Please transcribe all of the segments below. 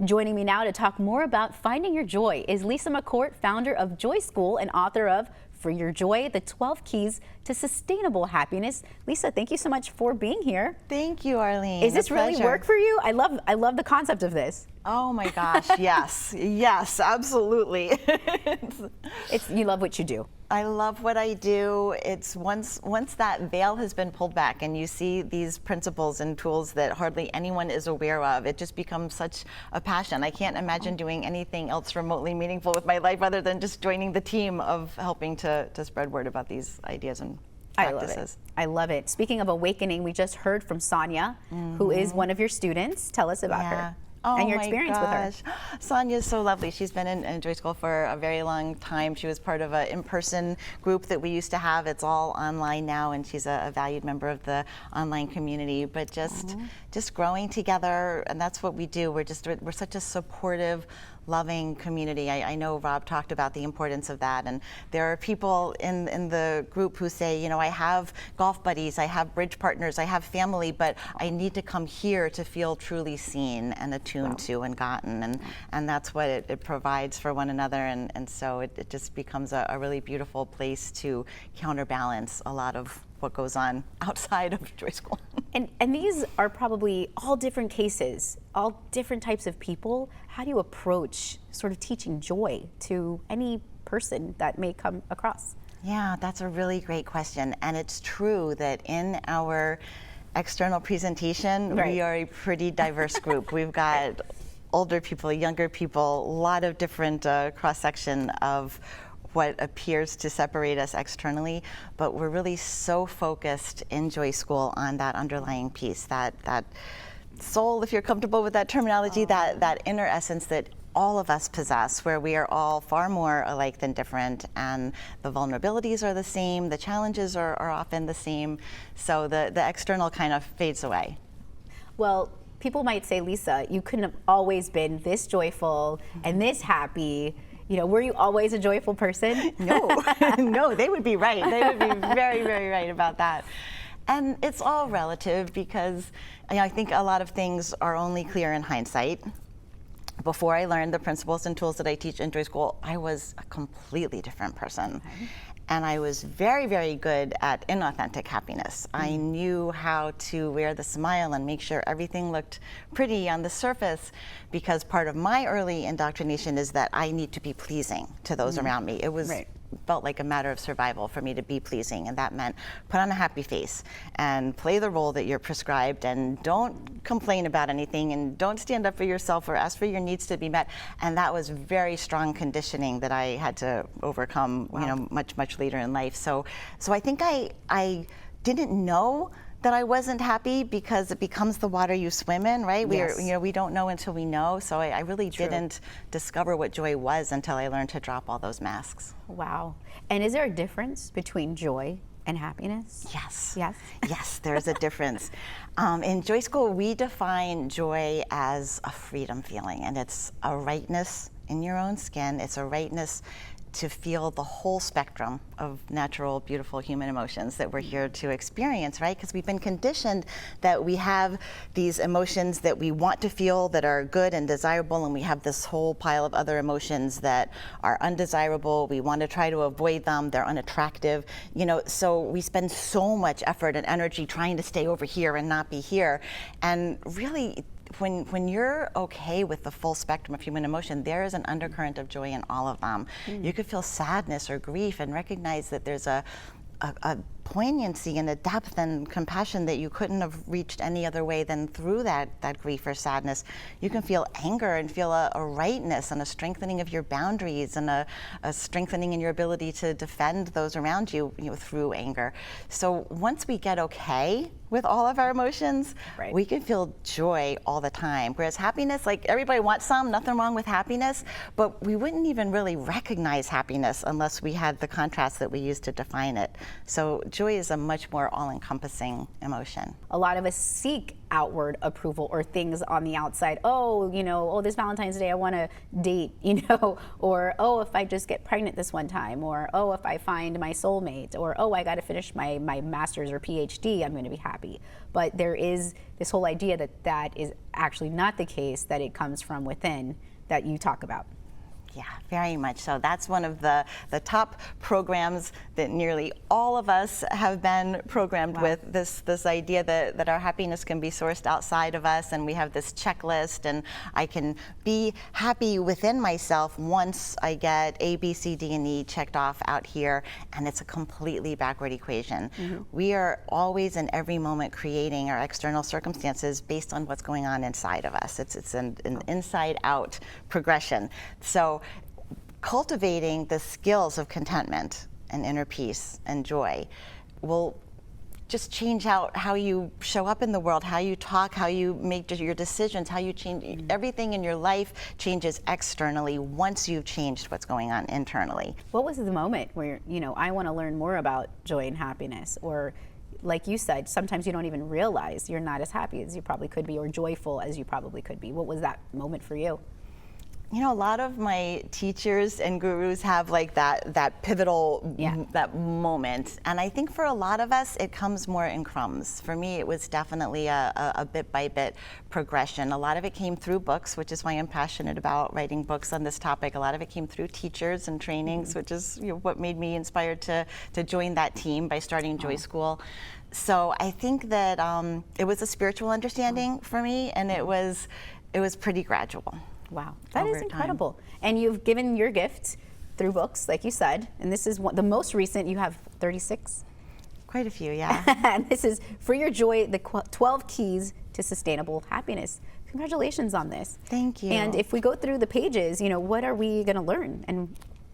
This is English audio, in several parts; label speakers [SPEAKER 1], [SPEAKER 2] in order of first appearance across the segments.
[SPEAKER 1] Joining me now to talk more about finding your joy is Lisa McCourt, founder of Joy School and author of For Your Joy, the 12 Keys to Sustainable Happiness. Lisa, thank you so much for being here.
[SPEAKER 2] Thank you, Arlene.
[SPEAKER 1] Is this really work for you? I love the concept of this.
[SPEAKER 2] Oh my gosh, yes, yes, absolutely.
[SPEAKER 1] You love what you do.
[SPEAKER 2] I love what I do. It's once that veil has been pulled back and you see these principles and tools that hardly anyone is aware of, it just becomes such a passion. I can't imagine doing anything else remotely meaningful with my life other than just joining the team of helping to spread word about these ideas and practices.
[SPEAKER 1] I love it. Speaking of awakening, we just heard from Sonia, who is one of your students. Tell us about her. And your experience with her.
[SPEAKER 2] Sonia is so lovely. She's been in Joy School for a very long time. She was part of an in-person group that we used to have. It's all online now, and she's a valued member of the online community. But just growing together, and that's what we do. We're such a supportive, loving community. I know Rob talked about the importance of that, and there are people in the group who say, you know, I have golf buddies, I have bridge partners, I have family, but I need to come here to feel truly seen and attuned to and gotten, and that's what it provides for one another, and so it just becomes a really beautiful place to counterbalance a lot of what goes on outside of Joy School.
[SPEAKER 1] And these are probably all different cases, all different types of people. How do you approach sort of teaching joy to any person that may come across?
[SPEAKER 2] Yeah, that's a really great question. And it's true that in our external presentation, we are a pretty diverse group. We've got older people, younger people, a lot of different cross-section of what appears to separate us externally, but we're really so focused in Joy School on that underlying piece, that soul, if you're comfortable with that terminology, that inner essence that all of us possess, where we are all far more alike than different, and the vulnerabilities are the same, the challenges are often the same, so the external kind of fades away.
[SPEAKER 1] Well, people might say, Lisa, you couldn't have always been this joyful and this happy. You know, were you always a joyful person?
[SPEAKER 2] No, no, they would be right. They would be very, very right about that. And it's all relative because I think a lot of things are only clear in hindsight. Before I learned the principles and tools that I teach in Joy School, I was a completely different person. And I was very, very good at inauthentic happiness. I knew how to wear the smile and make sure everything looked pretty on the surface, because part of my early indoctrination is that I need to be pleasing to those around me. It was felt like a matter of survival for me to be pleasing, and that meant put on a happy face and play the role that you're prescribed, and don't complain about anything, and don't stand up for yourself or ask for your needs to be met. And that was very strong conditioning that I had to overcome, you know, much later in life. So I think I didn't know that I wasn't happy, because it becomes the water you swim in, right? We don't know until we know. So I really didn't discover what joy was until I learned to drop all those masks.
[SPEAKER 1] Wow. And is there a difference between joy and happiness?
[SPEAKER 2] Yes.
[SPEAKER 1] Yes?
[SPEAKER 2] Yes, there's a difference. In Joy School, we define joy as a freedom feeling, and it's a rightness in your own skin. It's a rightness to feel the whole spectrum of natural, beautiful human emotions that we're here to experience, right? Because we've been conditioned that we have these emotions that we want to feel that are good and desirable, and we have this whole pile of other emotions that are undesirable. We want to try to avoid them. They're unattractive, you know, so we spend so much effort and energy trying to stay over here and not be here. And really, when you're okay with the full spectrum of human emotion, there is an undercurrent of joy in all of them. You could feel sadness or grief and recognize that there's a poignancy and a depth and compassion that you couldn't have reached any other way than through that grief or sadness. You can feel anger and feel a rightness and a strengthening of your boundaries and a strengthening in your ability to defend those around you, through anger. So once we get okay with all of our emotions, we can feel joy all the time. Whereas happiness, like everybody wants some, nothing wrong with happiness, but we wouldn't even really recognize happiness unless we had the contrast that we use to define it. So joy is a much more all-encompassing emotion.
[SPEAKER 1] A lot of us seek outward approval or things on the outside. Oh, oh, this Valentine's Day I want to date, or oh, if I just get pregnant this one time, or oh, if I find my soulmate, or oh, I got to finish my master's or PhD, I'm going to be happy. But there is this whole idea that that is actually not the case, that it comes from within, that you talk about.
[SPEAKER 2] Yeah, very much so. That's one of the top programs that nearly all of us have been programmed with, this idea that our happiness can be sourced outside of us, and we have this checklist, and I can be happy within myself once I get A, B, C, D, and E checked off out here, and it's a completely backward equation. We are always in every moment creating our external circumstances based on what's going on inside of us. It's an inside-out progression. So cultivating the skills of contentment and inner peace and joy will just change out how you show up in the world, how you talk, how you make your decisions, how you change. Everything in your life changes externally once you've changed what's going on internally.
[SPEAKER 1] What was the moment where, I want to learn more about joy and happiness? Or like you said, sometimes you don't even realize you're not as happy as you probably could be, or joyful as you probably could be. What was that moment for you?
[SPEAKER 2] A lot of my teachers and gurus have like that pivotal, that moment. And I think for a lot of us, it comes more in crumbs. For me, it was definitely a bit by bit progression. A lot of it came through books, which is why I'm passionate about writing books on this topic. A lot of it came through teachers and trainings, which is what made me inspired to join that team by starting Joy School. So I think that it was a spiritual understanding for me, and it was pretty gradual.
[SPEAKER 1] Wow, that is incredible. And you've given your gift through books, like you said, and this is the most recent. You have 36?
[SPEAKER 2] Quite a few, yeah.
[SPEAKER 1] And this is For Your Joy, the 12 Keys to Sustainable Happiness. Congratulations on this.
[SPEAKER 2] Thank you.
[SPEAKER 1] And if we go through the pages, what are we going to learn and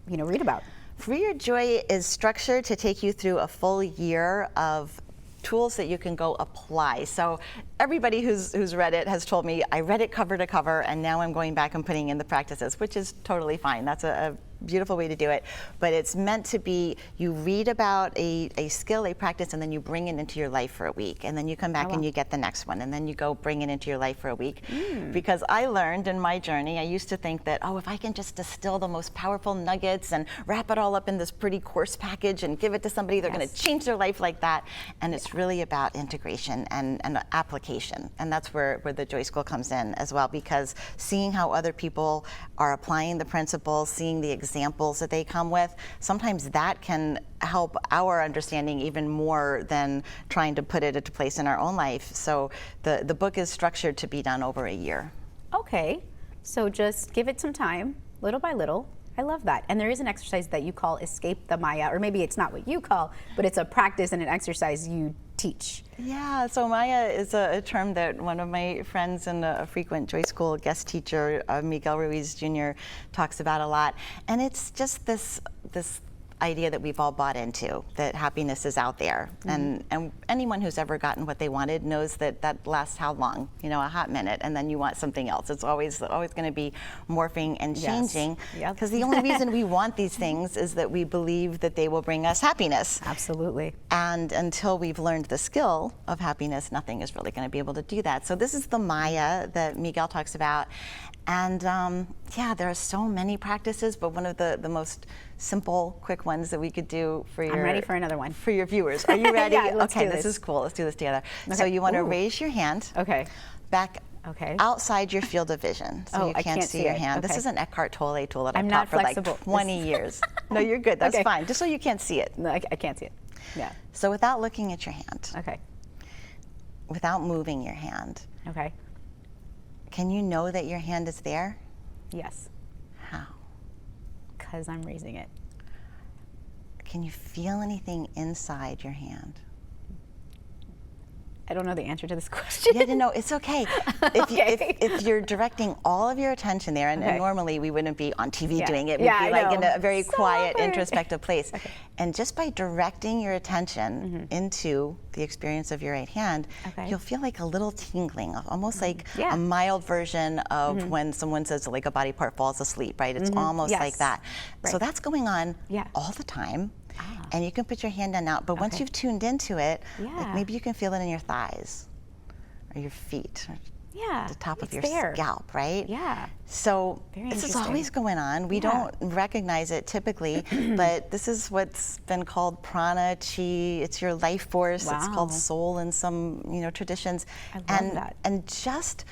[SPEAKER 1] read about?
[SPEAKER 2] For Your Joy is structured to take you through a full year of tools that you can go apply. So everybody who's read it has told me, I read it cover to cover, and now I'm going back and putting in the practices, which is totally fine. That's a beautiful way to do it. But it's meant to be, you read about a skill, a practice, and then you bring it into your life for a week. And then you come back and you get the next one. And then you go bring it into your life for a week. Because I learned in my journey, I used to think that, if I can just distill the most powerful nuggets and wrap it all up in this pretty course package and give it to somebody, they're going to change their life like that. And it's really about integration and application. And that's where the Joy School comes in as well, because seeing how other people are applying the principles, seeing the examples that they come with, sometimes that can help our understanding even more than trying to put it into place in our own life. So the book is structured to be done over a year.
[SPEAKER 1] Okay, so just give it some time, little by little. I love that. And there is an exercise that you call Escape the Maya, or maybe it's not what you call, but it's a practice and an exercise you teach.
[SPEAKER 2] Yeah, so Maya is a term that one of my friends and a frequent Joy School guest teacher, Miguel Ruiz Jr., talks about a lot. And it's just this idea that we've all bought into, that happiness is out there. And anyone who's ever gotten what they wanted knows that lasts how long? A hot minute, and then you want something else. It's always going to be morphing and changing, because the only reason we want these things is that we believe that they will bring us happiness.
[SPEAKER 1] Absolutely.
[SPEAKER 2] And until we've learned the skill of happiness, nothing is really going to be able to do that. So this is the Maya that Miguel talks about. And there are so many practices, but one of the most simple, quick ones that we could do for your—
[SPEAKER 1] I'm ready for another one.
[SPEAKER 2] For your viewers. Are you ready?
[SPEAKER 1] Yeah, let's
[SPEAKER 2] okay,
[SPEAKER 1] do
[SPEAKER 2] this is cool. Let's do this together.
[SPEAKER 1] Okay.
[SPEAKER 2] So you want to raise your hand.
[SPEAKER 1] Okay.
[SPEAKER 2] Back outside your field of vision. So you can't see your hand. This is an Eckhart Tolle tool that I've taught for like 20 years. No, you're good. That's fine. Just so you can't see it.
[SPEAKER 1] No, I can't see it. Yeah.
[SPEAKER 2] So without looking at your hand.
[SPEAKER 1] Okay.
[SPEAKER 2] Without moving your hand.
[SPEAKER 1] Okay.
[SPEAKER 2] Can you know that your hand is there?
[SPEAKER 1] Yes.
[SPEAKER 2] How?
[SPEAKER 1] Because I'm raising it.
[SPEAKER 2] Can you feel anything inside your hand?
[SPEAKER 1] I don't know the answer to this question.
[SPEAKER 2] Yeah, no, it's okay. If you're directing all of your attention there, and normally we wouldn't be on TV doing it, we'd be like in a very quiet, introspective place. And just by directing your attention into the experience of your right hand, you'll feel like a little tingling, almost like a mild version of when someone says like a body part falls asleep, right? It's almost like that. Right. So that's going on all the time. And you can put your hand down now, but once you've tuned into it, like maybe you can feel it in your thighs, or your feet, or
[SPEAKER 1] Yeah,
[SPEAKER 2] the top of
[SPEAKER 1] it's
[SPEAKER 2] your
[SPEAKER 1] there.
[SPEAKER 2] scalp, right?
[SPEAKER 1] Yeah.
[SPEAKER 2] So
[SPEAKER 1] Very
[SPEAKER 2] this is
[SPEAKER 1] interesting.
[SPEAKER 2] always going on. We
[SPEAKER 1] Yeah.
[SPEAKER 2] don't recognize it typically, but this is what's been called prana, chi. It's your life force. It's called
[SPEAKER 1] Wow.
[SPEAKER 2] soul in some traditions.
[SPEAKER 1] I love
[SPEAKER 2] and
[SPEAKER 1] that.
[SPEAKER 2] and just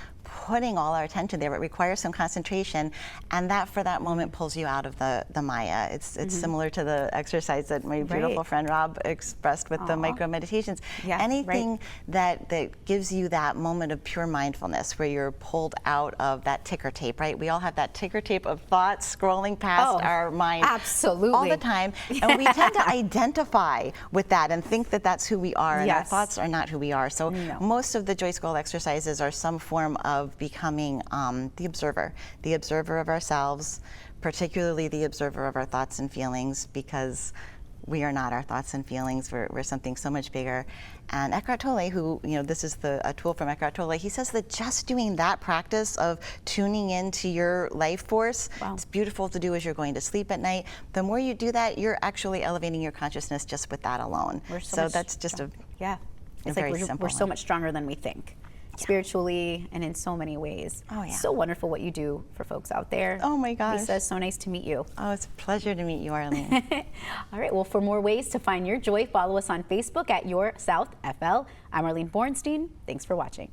[SPEAKER 2] putting all our attention there, it requires some concentration, and that for that moment pulls you out of the Maya. It's similar to the exercise that my beautiful
[SPEAKER 1] Right.
[SPEAKER 2] friend Rob expressed with the
[SPEAKER 1] Aw.
[SPEAKER 2] micro meditations.
[SPEAKER 1] Yeah,
[SPEAKER 2] Anything
[SPEAKER 1] right.
[SPEAKER 2] that gives you that moment of pure mindfulness where you're pulled out of that ticker tape, right? We all have that ticker tape of thoughts scrolling past
[SPEAKER 1] Oh,
[SPEAKER 2] our mind
[SPEAKER 1] absolutely.
[SPEAKER 2] all the time, and we tend to identify with that and think that that's who we are, and our
[SPEAKER 1] Yes.
[SPEAKER 2] thoughts are not who we are. So
[SPEAKER 1] No.
[SPEAKER 2] most of the Joy School exercises are some form of becoming the observer of ourselves, particularly the observer of our thoughts and feelings, because we are not our thoughts and feelings. We're something so much bigger. And Eckhart Tolle, who, this is a tool from Eckhart Tolle, he says that just doing that practice of tuning into your life force,
[SPEAKER 1] Wow.
[SPEAKER 2] it's beautiful to do as you're going to sleep at night. The more you do that, you're actually elevating your consciousness just with that alone.
[SPEAKER 1] We're
[SPEAKER 2] So
[SPEAKER 1] much
[SPEAKER 2] that's just
[SPEAKER 1] yeah. It's
[SPEAKER 2] very
[SPEAKER 1] like
[SPEAKER 2] simple
[SPEAKER 1] we're so
[SPEAKER 2] one.
[SPEAKER 1] much stronger than we think, spiritually and in so many ways.
[SPEAKER 2] Oh, yeah.
[SPEAKER 1] So wonderful what you do for folks out there.
[SPEAKER 2] Oh, my gosh.
[SPEAKER 1] Lisa, so nice to meet you.
[SPEAKER 2] Oh, it's a pleasure to meet you, Arlene.
[SPEAKER 1] All right, well, for more ways to find your joy, follow us on Facebook at Your South FL. I'm Arlene Bornstein. Thanks for watching.